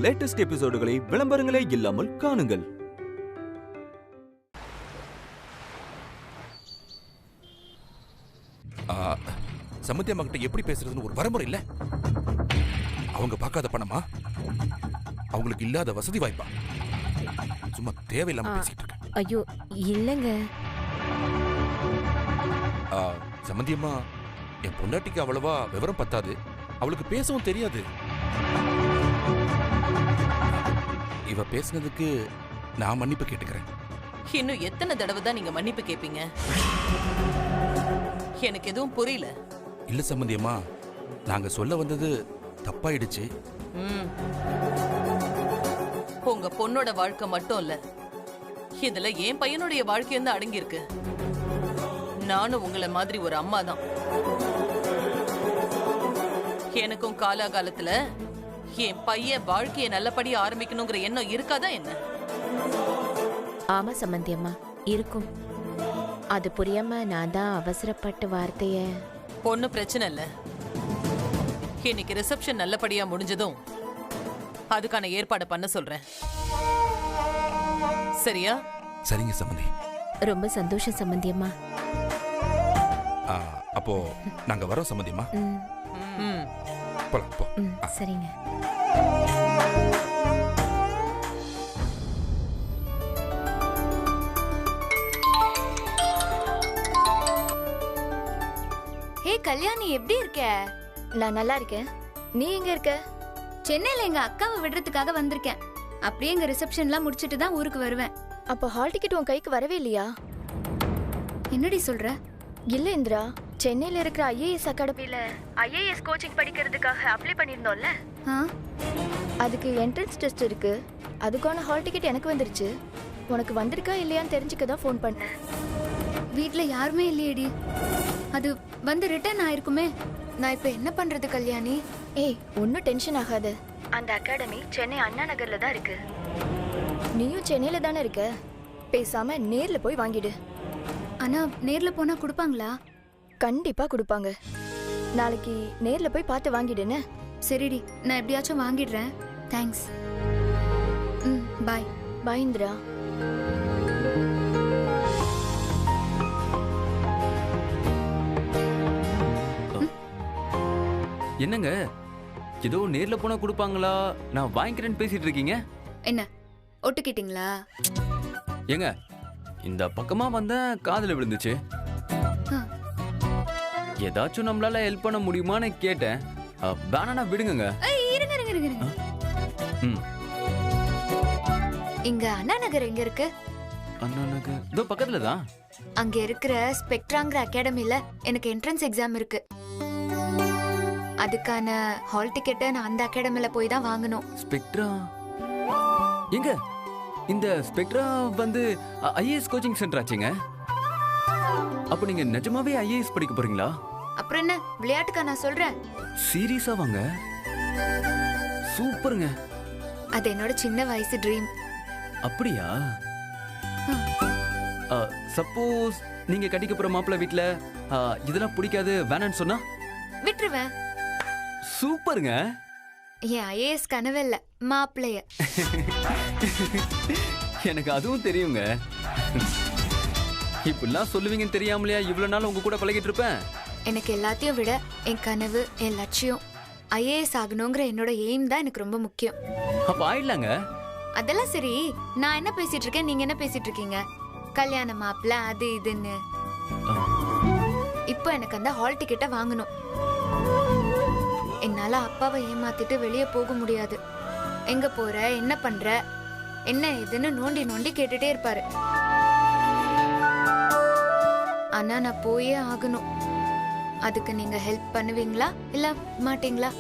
Latest எபிசோடுகளை விளம்பரங்களே இல்லாமல் காணுங்கள். சமந்தி அம்மா கிட்ட எப்படி பேசுறதுன்னு ஒரு வரமுறை இல்ல. அவங்க பார்க்காத பணமா, அவங்களுக்கு இல்லாத வசதி வாய்ப்பா, சும்மா தேவையில்லாம பேசிட்டு இருக்க. ஐயோ இல்லங்க. சமந்தி அம்மா, என் பொண்டாட்டிக்கு அவ்வளவா விவரம் பத்தாது, அவளுக்கு பேசவும் தெரியாது. இவ பேசுனதுக்கு நான் மன்னிப்பு கேட்டுக்கிறேன். இன்னும் எத்தனை தடவை தான் நீங்க மன்னிப்பு கேட்பீங்க? எனக்கு எதுவும் புரியல. இல்ல சம்பந்தி அம்மா, நாங்க சொல்ல வந்தது தப்பாயிடுச்சு. உங்க பொண்ணோட வாழ்க்கை மட்டும் இல்ல, இதுல என் பையனுடைய வாழ்க்கையும் தான் அடங்கி இருக்கு. நானும் உங்களை மாதிரி ஒரு அம்மா தான். எனக்கும் காலாகாலத்துல என் பையன் வாழ்க்கையை நல்லபடியா ஆரம்பிக்கணுங்கிற எண்ணம் இருக்காதா என்ன? ஆமா சம்பந்தி அம்மா, இருக்கும். அது புரியாம நான் தான் அவசரப்பட்ட வார்த்தைய. பொண்ணு பிரச்சனை இல்ல. இன்னைக்கு ரிசப்ஷன் நல்லபடியா முடிஞ்சதும் அதுக்கான ஏற்பாடு பண்ண சொல்றேன். சரியா? சரிங்க சம்பந்தி. ரொம்ப சந்தோஷம் சம்பந்தி அம்மா. அப்போ நாங்க வரோம் சம்பந்தி அம்மா. சரிங்க. ஹே கல்யாணி, எப்படி இருக்க? நான் நல்லா இருக்கேன். நீ எங்க இருக்க? சென்னையில எங்க அக்காவை விடுறதுக்காக வந்திருக்கேன். அப்படியே எங்க ரிசப்ஷன்லாம் முடிச்சிட்டு தான் ஊருக்கு வருவேன். அப்போ ஹால் டிக்கெட் உன் கைக்கு வரவே இல்லையா? என்னடி சொல்ற? இல்ல இந்திரா, சென்னையில இருக்கிற ஐஏஎஸ் அகாடமில ஐஏஎஸ் கோச்சிங் படிக்கிறதுக்காக அப்ளை பண்ணிருந்தோம்ல, அதுக்கு என்ட்ரன்ஸ் டெஸ்ட் இருக்கு. அதுக்கான ஹால் டிக்கெட் எனக்கு வந்துருச்சு. உனக்கு வந்திருக்கா இல்லையான்னு தெரிஞ்சுக்க தான் ஃபோன் பண்ணேன். வீட்ல யாருமே இல்லையேடி. அது வந்து ரிட்டர்ன் ஆயிருக்குமே. நான் இப்ப என்ன பண்றது கல்யாணி? ஏய், ஒன்னும் டென்ஷன் ஆகாத. அந்த அகாடமி சென்னை அண்ணா நகர்ல தான் இருக்கு. நீயும் சென்னையில தானே இருக்க, பேசாம நேர்ல போய் வாங்கிடு. ஆனா நேர்ல போனா கொடுப்பாங்களா? கண்டிப்பா கொடுப்பாங்க. நாளைக்கு நேர்ல போய் பார்த்து வாங்கிடுன்னு. சரிடி, நான் எப்படியாச்சும் வாங்கிடுறேன். தேங்க்ஸ். பாய். பாய் இந்திரா. என்னங்க, ஏதோ நேர்ல போனா கொடுப்பாங்களா, நான் வாங்கிக்கிறேன்னு பேசிட்டு இருக்கீங்க? என்ன ஒட்டுக்கிட்டீங்களா? ஏங்க, இந்த பக்கமா வந்த காதுல விழுந்துச்சு. ஏதாச்சும் நம்மளால ஹெல்ப் பண்ண முடியுமான்னு கேட்டேன். வேணா விடுங்க. இங்க அண்ணா நகர் எங்க இருக்கு? அண்ணா நகர் இதோ பக்கத்துல தான். அங்க இருக்கிற ஸ்பெக்ட்ராங்கிற அகாடமில எனக்கு என்ட்ரன்ஸ் எக்ஸாம் இருக்கு. அதுக்கான ஹால் டிக்கெட்டை நான் அந்த அகாடமில போய் தான் வாங்கணும். ஸ்பெக்ட்ரா எங்க? இந்த ஸ்பெக்ட்ரா வந்து ஐஏஎஸ் கோச்சிங் சென்டர் ஆச்சுங்க. அப்ப நீங்க நிஜமாவே ஐஏஎஸ் படிக்க போறீங்களா? அப்புறம் என்ன, விளையாட்டுக்கா நான் சொல்றேன். சீரியஸா வாங்க. சூப்பருங்க. அது என்னோட சின்ன வயசு ட்ரீம். அப்படியா? சப்போஸ் நீங்க கட்டிக்க போற மாப்பிள்ளை வீட்ல இதெல்லாம் பிடிக்காது வேணான்னு சொன்னா விட்டுருவேன். சூப்பருங்க. என் ஐஏஎஸ் கனவு இல்ல, மாப்பிள்ளைய. எனக்கு அதுவும் தெரியுங்க. இப்படிலாம் சொல்லுவீங்கன்னு தெரியாமலையா இவ்வளவு நாள் உங்க கூட பழகிட்டு இருப்பேன். எனக்கு எல்லாத்தையும் விட என் கனவு, என் லட்சியம் ஐஏஎஸ் ஆகணுங்கிற என்னோட எய்ம் தான் எனக்கு ரொம்ப முக்கியம். அப்ப ஆயிடலாங்க. அதெல்லாம் சரி, நான் என்ன பேசிட்டு இருக்கேன், நீங்க என்ன பேசிட்டு இருக்கீங்க? கல்யாண மாப்பிள்ள அது இதுன்னு. இப்போ எனக்கு அந்த ஹால் டிக்கெட்டை வாங்கணும். என்னால அப்பாவை ஏமாத்திட்டு வெளியே போக முடியாது. எங்க போற, என்ன பண்ற, என்ன இதுன்னு நோண்டி நோண்டி கேட்டுட்டே இருப்பாரு. ஆனா நான் போயே ஆகணும். அதுக்கு நீங்க ஹெல்ப் பண்ணுவீங்களா இல்ல மாட்டீங்களா?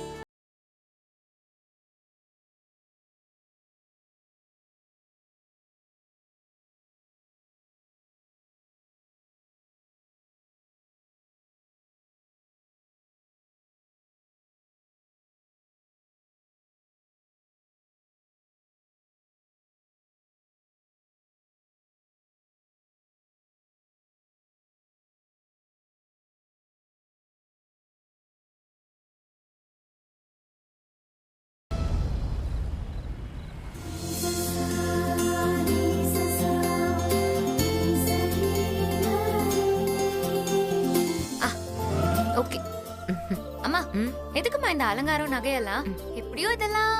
இந்த அலங்காரம் நகையெல்லாம் எப்படியோ இதெல்லாம்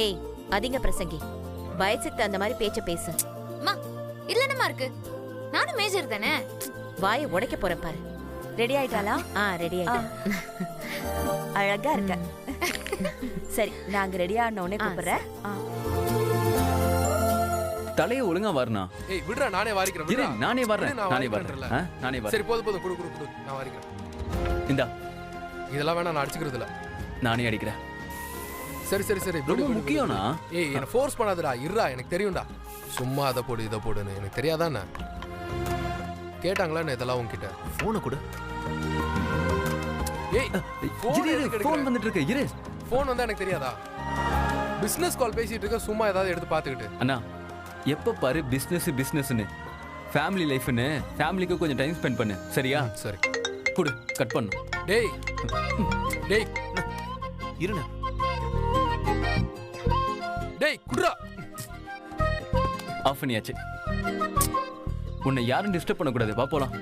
ஏய் அதிக பிரசங்கி, வயசுக்கு தகுந்த மாதிரி பேச்ச பேசு. அம்மா இதுல என்னமா இருக்கு? நானும் மேஜர் தானே. வாயை உடைக்க போறேன் பாரு. ரெடி ஆயிட்டாளா? ரெடி ஆயிட்டேன். அழகா இருக்க. சரி, நாங்க ரெடி ஆன உடனே கூப்பிடுறேன். தலையை ஒழுங்கா வரணும். ஏய் விடுறா, நானே வாரிக்கிறேன். இரு, விடுறா. நானே வர்றேன். இரு, நான் நானே வாரிக்கிறேன்ல. வர்றேன். நானே சரி வர்றேன். போதும் போதும், குடு குடு குடு, நான் வாரிக்கிறேன். இந்தா, இதெல்லாம் வேணா, நான் அடிச்சுக்கிறது இல்ல. நானே அடிக்கிறேன். சரி சரி சரி, ரொம்ப முக்கியம்னா. ஏய் என்ன ஃபோர்ஸ் பண்ணாதடா, இருடா, எனக்கு தெரியும்டா. சும்மா அதை போடு இதை போடுன்னு எனக்கு தெரியாதானே? கேட்டாங்களா என்ன இதெல்லாம் உன்கிட்ட? போனை கொடு. ஏய் ஃபோன் வந்துட்டு இருக்கு. இரு. ஃபோன் வந்தா எனக்கு தெரியாதா? பிசினஸ் கால் பேசிட்டு இருக்க, சும்மா ஏதாவது எடுத்து பார்த்துக்கிட்டு. அண்ணா, எப்ப பாரு பிசினஸ் பிசினஸ்னு, ஃபேமிலி லைஃப்னு ஃபேமிலிக்கு கொஞ்சம் டைம் ஸ்பெண்ட் பண்ணு. சரியா? சரி குடு, கட் பண்ணு. டேய் டேய் இருண்ணா. டேய் குடுறா. ஆஃப் பண்ணியாச்சு. உன்னை யாரும் டிஸ்டர்ப் பண்ணக்கூடாது. வா போலாம்.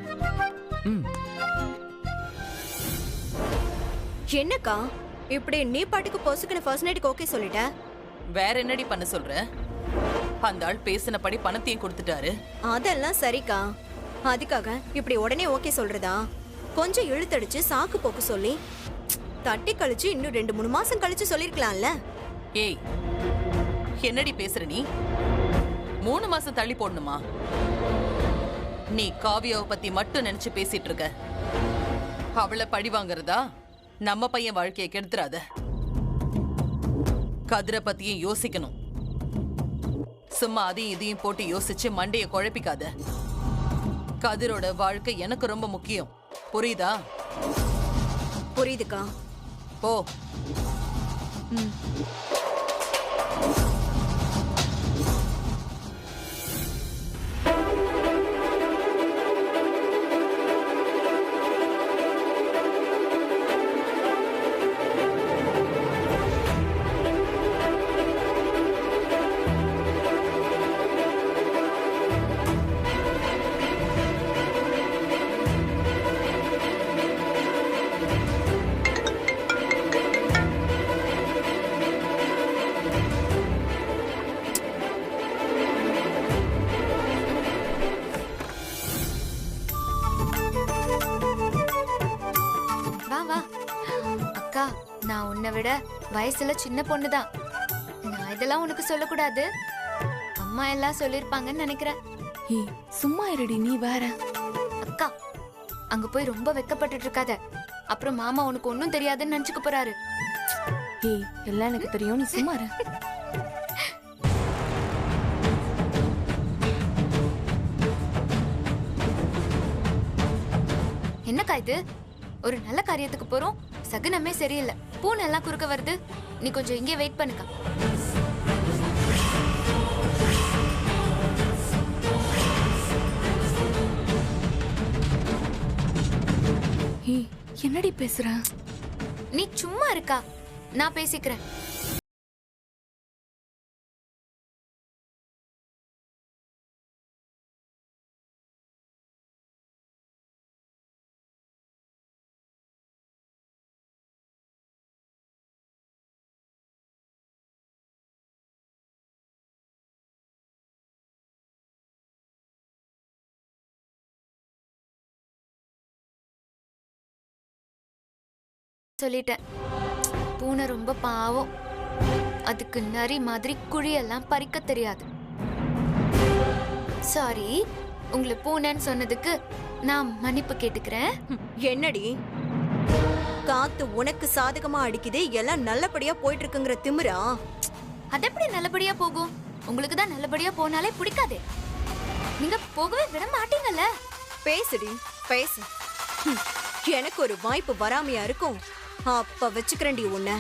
என்னக்கா இப்படி நீ பாட்டுக்கு பொசுக்குன்னு ஃபர்ஸ்ட் நைட்டுக்கு ஓகே சொல்லிட்ட? வேற என்னடி பண்ண சொல்ற? அந்த ஆள் பேசினபடி பணத்தையும் கொடுத்துட்டாரு. அதெல்லாம் சரிக்கா. அதுக்காக இப்படி உடனே ஓகே சொல்றதா? கொஞ்சம் இழுத்தடிச்சு சாக்கு போக்கு சொல்லி தட்டி கழிச்சு இன்னும் 2-3 மாசம் கழிச்சு சொல்லிருக்கலாம்ல. ஏய் என்னடி பேசுற நீ? 3 மாசம் தள்ளி போடணுமா? நீ காவியாவை பத்தி மட்டும் நினைச்சு பேசிட்டு இருக்க. அவளை பழி வாங்குறதா? நம்ம பையன் வாழ்க்கையை கெடுத்துறாத. கதிரை பத்தியும் யோசிக்கணும். சும்மா அதையும் இதையும் போட்டு யோசிச்சு மண்டைய குழப்பிக்காத. கதிரோட வாழ்க்கை எனக்கு ரொம்ப முக்கியம். புரியுதா? புரியுதுக்கா. போ. அக்கா, நான் உன்னை விட வயசுல சின்ன பொண்ணுதான். நான் இதெல்லாம் உனக்கு சொல்லக்கூடாது. அம்மா எல்லாம் சொல்லிருப்பாங்கன்னு நினைக்கிறேன். சும்மா இருடி, நீ வேற. அக்கா, அங்க போய் ரொம்ப வெக்கப்பட்டுட்டு இருக்காத. அப்புறம் மாமா உனக்கு ஒன்னும் தெரியாதுன்னு நினைச்சுக்க போறாரு. ஏய், எல்லாம் எனக்கு தெரியும், நீ சும்மா இரு. என்னக்கா இது? ஒரு நல்ல காரியத்துக்கு போறோம், சகுனமே சரியில்லை. பூனை எல்லாம் குறுக்க வருது. நீ கொஞ்சம் இங்கே வெயிட் பண்ணுக்கா. ஏய், என்னடி பேசுற? நீ சும்மா இருக்கா, நான் பேசிக்கிறேன். சொல்லிட்டேன். பூனை ரொம்ப பாவம். அதுக்கு நரி மாதிரி குழியெல்லாம் பறிக்க தெரியாது. சாரி, உங்களை பூனைன்னு சொன்னதுக்கு நான் மன்னிப்பு கேட்டுக்கிறேன். என்னடி காத்து உனக்கு சாதகமா அடிக்குது, எல்லாம் நல்லபடியா போயிட்டு இருக்குங்கிற திமிரா? அது எப்படி நல்லபடியா போகும்? உங்களுக்கு தான் நல்லபடியா போனாலே பிடிக்காதே. நீங்க போகவே விட மாட்டீங்கல்ல. பேசுடி பேசு. எனக்கு ஒரு வாய்ப்பு வராமையா இருக்கும். அப்ப வச்சுக்கிறேன்டி உன்னை.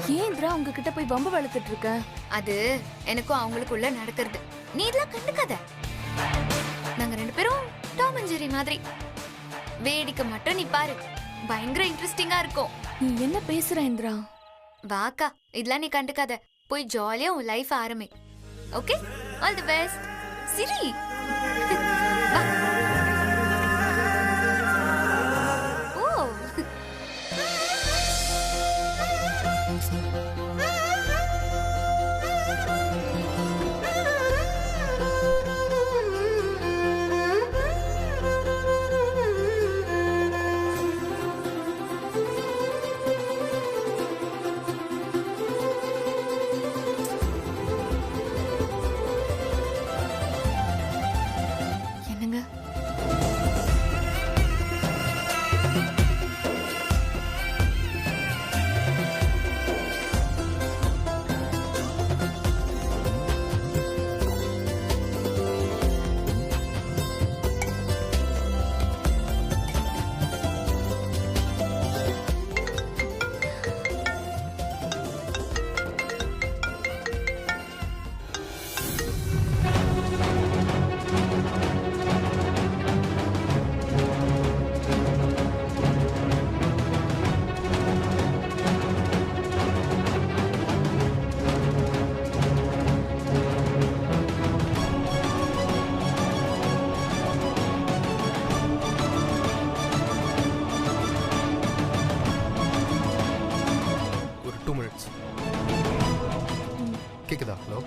ஏன் இந்திரா உங்ககிட்ட போய் வம்பு வளர்த்துட்டு இருக்க? அது எனக்கும் அவங்களுக்குள்ள நடக்கிறது. நீ இதெல்லாம் கண்டுக்காத. நாங்க 2 பேரும் டாம் அண்ட் ஜெர்ரி மாதிரி. வேடிக்கை மட்டும் நீ பாரு. பயங்கர இன்ட்ரெஸ்டிங்கா இருக்கும். நீ என்ன பேசுற இந்திரா? வாக்கா, இதெல்லாம் நீ கண்டுக்காத. போய் ஜாலியா உன் லைஃப் ஆரம்பி. Okay, all the best. சிரி. வா. ஓ. என்னங்க? ஒரு 2 மினிட்ஸ் கேக்குதா? ஹலோ,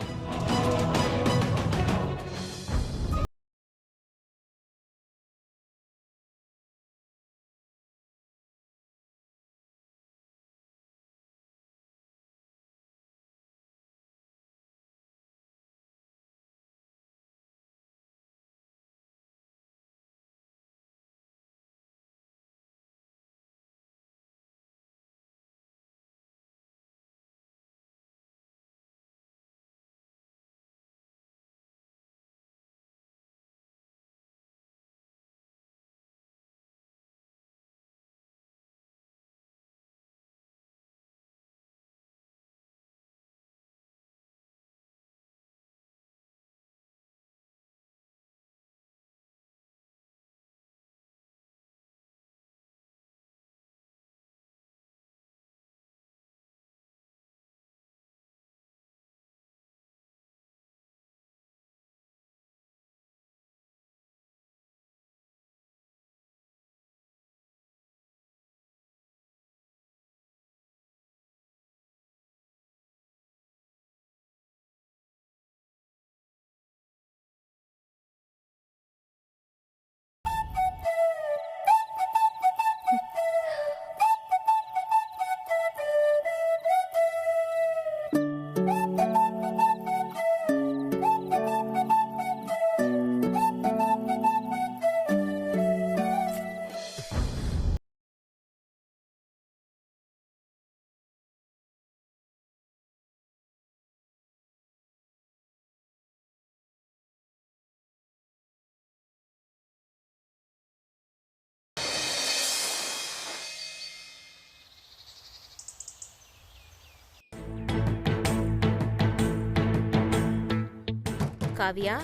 காவியா,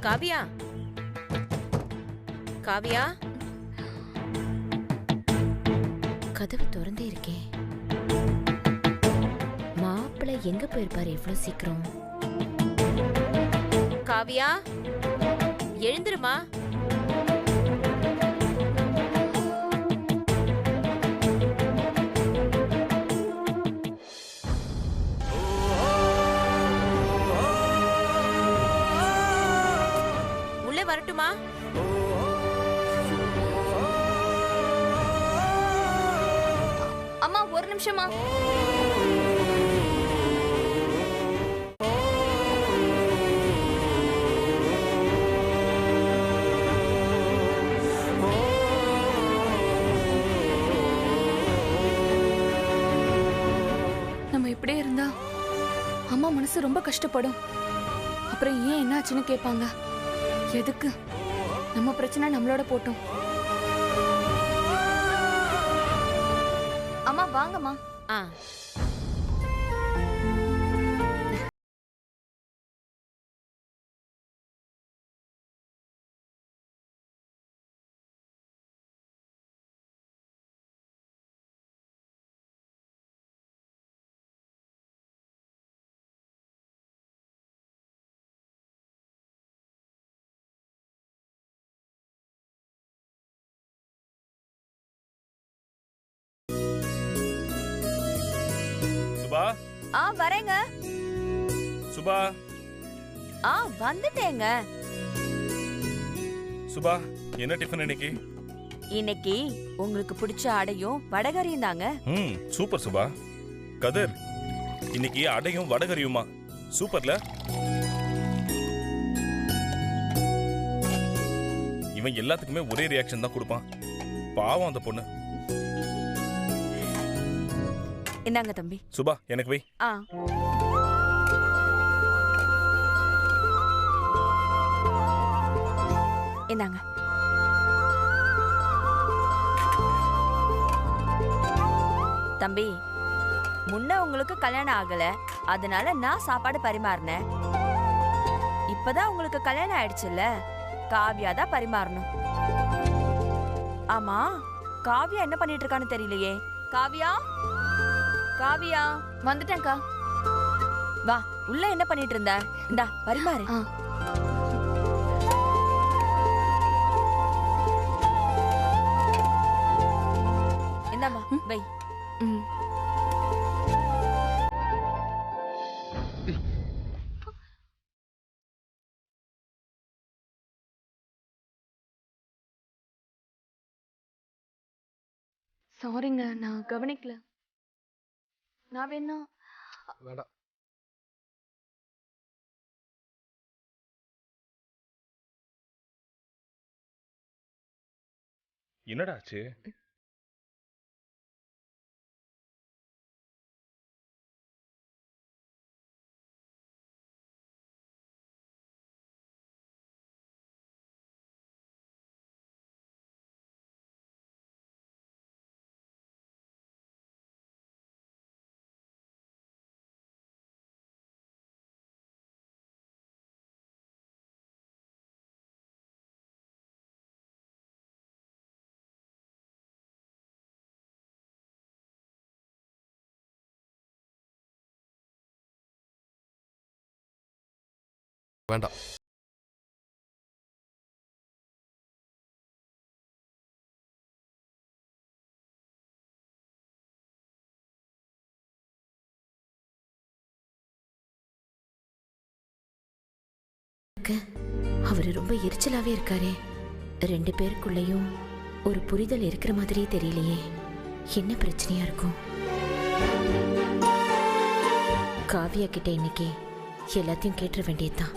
காவியா, காவியா. கதவு திறந்தே இருக்கே. மாப்பிள்ளை எங்க போயிருப்பாரு எவ்வளவு சீக்கிரம்? காவியா, எழுந்துருமா. உள்ளே வரட்டுமா? அம்மா ஒரு நிமிஷமா. நம்ம இப்படியே இருந்தா அம்மா மனசு ரொம்ப கஷ்டப்படும். அப்புறம் ஏன் என்னாச்சுன்னு கேட்பாங்க. எதுக்கு? நம்ம பிரச்சனை நம்மளோட போட்டோம். அம்மா வாங்கம்மா. ஆ. சுபா வரேங்க. சுபா வந்துட்டேங்க. சுபா என்ன டிஃபன் இன்னைக்கு? இன்னைக்கு உங்களுக்கு பிடிச்ச அடையும் வடகரியும் தாங்க. சூப்பர் சுபா. கதிர் இன்னைக்கு அடையும் வடகரியுமா? சூப்பர்ல. இவன் எல்லாத்துக்குமே ஒரே ரியாக்ஷன் தான் கொடுப்பான். பாவம் அந்த பொண்ணு. இந்தாங்க தம்பி. சுபா எனக்கு வை. இந்தாங்க. தம்பி, முன்ன உங்களுக்கு கல்யாணம் ஆகல, அதனால நான் சாப்பாடு பரிமாறினேன். இப்பதான் உங்களுக்கு கல்யாணம் ஆயிடுச்சுல்ல, காவியா தான் பரிமாறணும். ஆமா, காவியா என்ன பண்ணிட்டு இருக்கான்னு தெரியலையே. காவியா, காவியா. வந்துட்டேன்க்கா. வா, உள்ள என்ன பண்ணிட்டு இருந்த? இந்தா பரிமாறு. இந்தாமா வை. சாரிங்க, நான் கவனிக்கல. நான் வேணா வேண்டாம். என்னடா ஆச்சு? வேண்டாம். அவரு ரொம்ப எரிச்சலாவே இருக்காரே. 2 பேருக்குள்ளேயும் ஒரு புரிதல் இருக்கிற மாதிரியே தெரியலையே. என்ன பிரச்சனையா இருக்கும்? காவியா கிட்ட இன்னைக்கு எல்லாத்தையும் கேட்டுற வேண்டியதுதான்.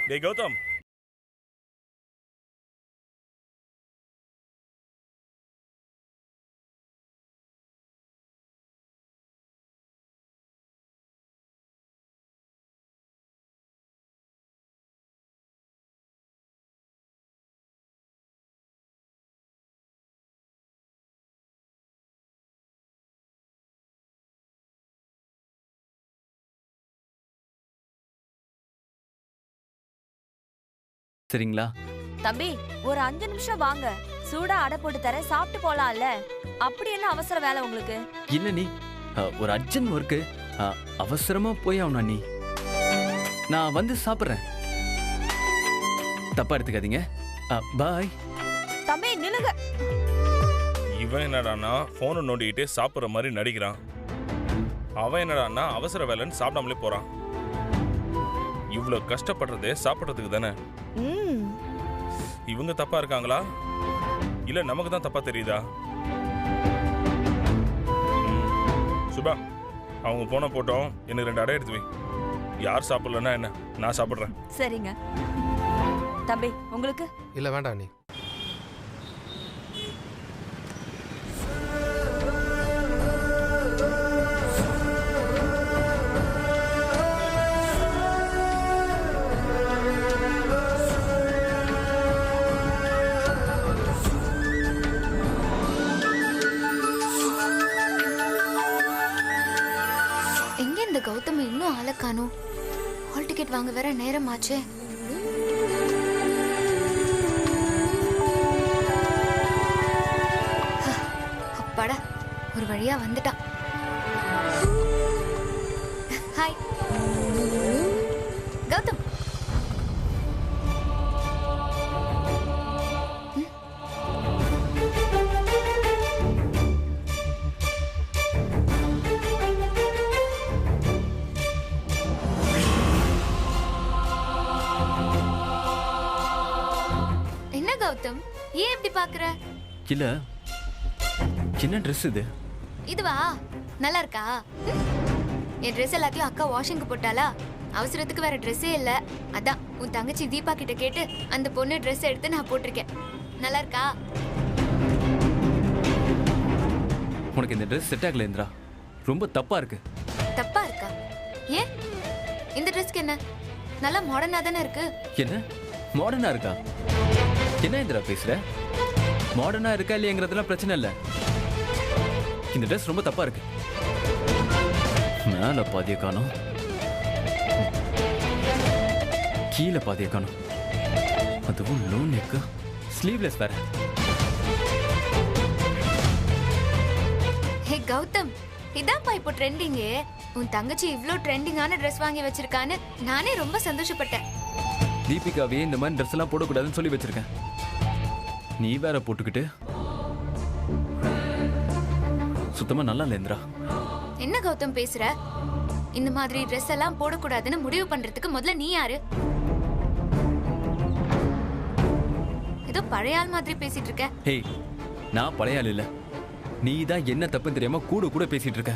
டேய் கௌதம், சரிங்களா? தம்பி, ஒரு 5 நிமிஷம் வாங்க. சூடா அடை போட்டு தரேன், சாப்பிட்டு போலாம்ல. அப்படி என்ன அவசர வேலை உங்களுக்கு? இல்ல நீ ஒரு அர்ஜென்ட் ஒர்க்கு, அவசரமா போய் ஆகணும் நீ. நான் வந்து சாப்பிட்றேன், தப்பா எடுத்துக்காதீங்க. பாய். தம்பி நில்லுங்க. இவன் என்னடான்னா போனை நோண்டிக்கிட்டே சாப்பிட்ற மாதிரி நடிக்கிறான். அவன் என்னடான்னா அவசர வேலைன்னு சாப்பிடாமலே போறான். இவ்வளவு கஷ்டப்படுறதே சாப்பிட்றதுக்கு தானே. இவங்க தப்பா இருக்காங்களா இல்ல நமக்கு தான் தப்பா தெரியுதா? சுபா, அவங்க போன போட்டோம், எனக்கு 2 அடை எடுத்து வை. யார் சாப்பிடலன்னா என்ன, நான் சாப்பிட்றேன். சரிங்க. தம்பி உங்களுக்கு? இல்ல வேண்டாம் நீ. கௌதம் இன்னும் ஆளை காணோம். ஹால் டிக்கெட் வாங்க வேற நேரம் ஆச்சே. அப்பாடா, ஒரு வழியா வந்துட்டான். ஹாய் கௌதம். கௌதம், ஏன் இப்படி பாக்குற? இல்ல என்ன ட்ரெஸ் இது? இதுவா? நல்லா இருக்கா? என் ட்ரெஸ் எல்லாத்தையும் அக்கா வாஷிங்க்கு போட்டாளா? அவசரத்துக்கு வேற ட்ரெஸ்ஸே இல்ல. அதான் உன் தங்கச்சி தீபா கிட்ட கேட்டு அந்த பொண்ணு ட்ரெஸ் எடுத்து நான் போட்டிருக்கேன். நல்லா இருக்கா? உனக்கு இந்த ட்ரெஸ் செட் ஆகல இந்திரா. ரொம்ப தப்பா இருக்கு. தப்பா இருக்கா? ஏன்? இந்த ட்ரெஸ்க்கு என்ன? நல்லா மாடர்னா தானே இருக்கு. என்ன மாடர்னா இருக்கா? என்ன இந்திரா பேசுற? மாடர்னா இருக்கா இல்லையங்கிறதுலாம் பிரச்சனை இல்ல. இந்த ட்ரெஸ் ரொம்ப தப்பா இருக்கு. மேல பாதிய காணோம், கீழே பாதிய காணோம். அதுவும் லோ நெக், ஸ்லீவ்லெஸ் வேற. ஹே கௌதம், இதான்ப்பா இப்போ ட்ரெண்டிங்கு. உன் தங்கச்சி இவ்ளோ ட்ரெண்டிங்கான ட்ரெஸ் வாங்கி வச்சிருக்கான்னு நானே ரொம்ப சந்தோஷப்பட்டேன். தீபிகாவே இந்த மாதிரி ட்ரெஸ் எல்லாம் போடக்கூடாதுன்னு சொல்லி வச்சிருக்கேன். நீ வேற போட்டுக்கிட்டு சுத்தமா நல்லா இல்ல இந்திரா. என்ன கௌதம் பேசுற? இந்த மாதிரி ட்ரெஸ் எல்லாம் போடக்கூடாதுன்னு முடிவு பண்றதுக்கு முதல்ல நீ யாரு? ஏதோ பழைய ஆள் மாதிரி பேசிட்டு இருக்க. ஹே, நான் பழைய ஆள் இல்ல. நீ தான் என்ன தப்புன்னு தெரியாம கூட கூட பேசிட்டு இருக்க.